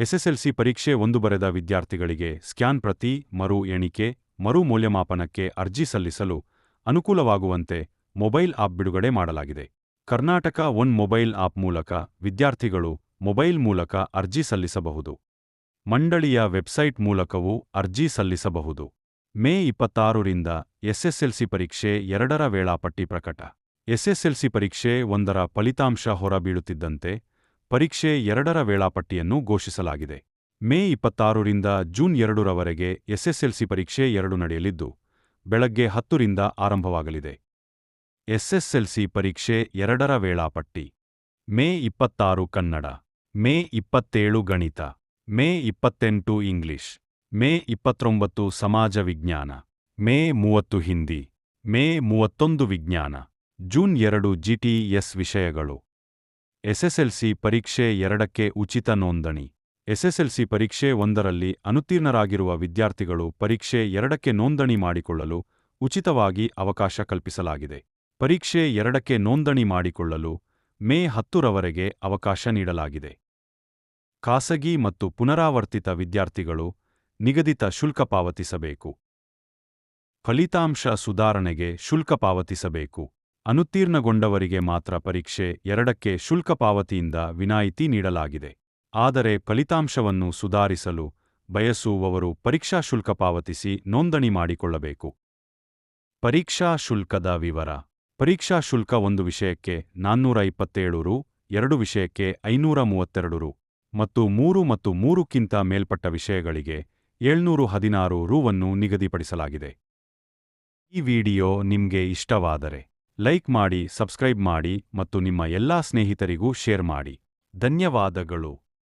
SSLC ಪರೀಕ್ಷೆ 1 ಬರೆದ ವಿದ್ಯಾರ್ಥಿಗಳಿಗೆ ಸ್ಕ್ಯಾನ್ ಪ್ರತಿ, ಮರು ಎಣಿಕೆ, ಮರು ಮೌಲ್ಯಮಾಪನಕ್ಕೆ ಅರ್ಜಿ ಸಲ್ಲಿಸಲು ಅನುಕೂಲವಾಗುವಂತೆ ಮೊಬೈಲ್ ಆಪ್ ಬಿಡುಗಡೆ ಮಾಡಲಾಗಿದೆ. ಕರ್ನಾಟಕ ಒನ್ ಮೊಬೈಲ್ ಆಪ್ ಮೂಲಕ ವಿದ್ಯಾರ್ಥಿಗಳು ಮೊಬೈಲ್ ಮೂಲಕ ಅರ್ಜಿ ಸಲ್ಲಿಸಬಹುದು. ಮಂಡಳಿಯ ವೆಬ್ಸೈಟ್ ಮೂಲಕವೂ ಅರ್ಜಿ ಸಲ್ಲಿಸಬಹುದು. ಮೇ 26ರಿಂದ ಎಸ್ಎಸ್ಎಲ್ಸಿ ಪರೀಕ್ಷೆ 2ರ ವೇಳಾಪಟ್ಟಿ ಪ್ರಕಟ. ಎಸ್ಎಸ್ಎಲ್ಸಿ ಪರೀಕ್ಷೆ 1ರ ಫಲಿತಾಂಶ ಹೊರಬೀಳುತ್ತಿದ್ದಂತೆ ಪರೀಕ್ಷೆ 2ರ ವೇಳಾಪಟ್ಟಿಯನ್ನು ಘೋಷಿಸಲಾಗಿದೆ. ಮೇ 26ರಿಂದ ಜೂನ್ 2ರವರೆಗೆ ಎಸ್ಎಸ್ಎಲ್ಸಿ ಪರೀಕ್ಷೆ 2 ನಡೆಯಲಿದ್ದು, ಬೆಳಗ್ಗೆ 10ರಿಂದ ಆರಂಭವಾಗಲಿದೆ. ಎಸ್ಎಸ್ಎಲ್ಸಿ ಪರೀಕ್ಷೆ 2ರ ವೇಳಾಪಟ್ಟಿ: ಮೇ 26 ಕನ್ನಡ, ಮೇ 27 ಗಣಿತ, ಮೇ 28 ಇಂಗ್ಲಿಷ್, ಮೇ 29 ಸಮಾಜ ವಿಜ್ಞಾನ, ಮೇ 30 ಹಿಂದಿ, ಮೇ 31 ವಿಜ್ಞಾನ, ಜೂನ್ 2 ಜಿಟಿಎಸ್ ವಿಷಯಗಳು. ಎಸ್ಎಸ್ಎಲ್ಸಿ ಪರೀಕ್ಷೆ 2ಕ್ಕೆ ಉಚಿತ ನೋಂದಣಿ. ಎಸ್ಎಸ್ಎಲ್ಸಿ ಪರೀಕ್ಷೆ 1ರಲ್ಲಿ ಅನುತ್ತೀರ್ಣರಾಗಿರುವ ವಿದ್ಯಾರ್ಥಿಗಳು ಪರೀಕ್ಷೆ 2ಕ್ಕೆ ನೋಂದಣಿ ಮಾಡಿಕೊಳ್ಳಲು ಉಚಿತವಾಗಿ ಅವಕಾಶ ಕಲ್ಪಿಸಲಾಗಿದೆ. ಪರೀಕ್ಷೆ 2ಕ್ಕೆ ನೋಂದಣಿ ಮಾಡಿಕೊಳ್ಳಲು ಮೇ 10ರವರೆಗೆ ಅವಕಾಶ ನೀಡಲಾಗಿದೆ. ಖಾಸಗಿ ಮತ್ತು ಪುನರಾವರ್ತಿತ ವಿದ್ಯಾರ್ಥಿಗಳು ನಿಗದಿತ ಶುಲ್ಕ ಪಾವತಿಸಬೇಕು. ಫಲಿತಾಂಶ ಸುಧಾರಣೆಗೆ ಶುಲ್ಕ ಪಾವತಿಸಬೇಕು. ಅನುತ್ತೀರ್ಣಗೊಂಡವರಿಗೆ ಮಾತ್ರ ಪರೀಕ್ಷೆ 2ಕ್ಕೆ ಶುಲ್ಕ ಪಾವತಿಯಿಂದ ವಿನಾಯಿತಿ ನೀಡಲಾಗಿದೆ. ಆದರೆ ಫಲಿತಾಂಶವನ್ನು ಸುಧಾರಿಸಲು ಬಯಸುವವರು ಪರೀಕ್ಷಾ ಶುಲ್ಕ ಪಾವತಿಸಿ ನೋಂದಣಿ ಮಾಡಿಕೊಳ್ಳಬೇಕು. ಪರೀಕ್ಷಾ ಶುಲ್ಕದ ವಿವರ: ಪರೀಕ್ಷಾ ಶುಲ್ಕ 1 ವಿಷಯಕ್ಕೆ 427 ರು, 2 ವಿಷಯಕ್ಕೆ 532 ರು ಮತ್ತು 3 ಮತ್ತು 3ಕ್ಕಿಂತ ಮೇಲ್ಪಟ್ಟ ವಿಷಯಗಳಿಗೆ 716 ರುವನ್ನು ನಿಗದಿಪಡಿಸಲಾಗಿದೆ. ಈ ವಿಡಿಯೋ ನಿಮ್ಗೆ ಇಷ್ಟವಾದರೆ ಲೈಕ್ ಮಾಡಿ, ಸಬ್ಸ್ಕ್ರೈಬ್ ಮಾಡಿ ಮತ್ತು ನಿಮ್ಮ ಎಲ್ಲಾ ಸ್ನೇಹಿತರಿಗೂ ಶೇರ್ ಮಾಡಿ. ಧನ್ಯವಾದಗಳು.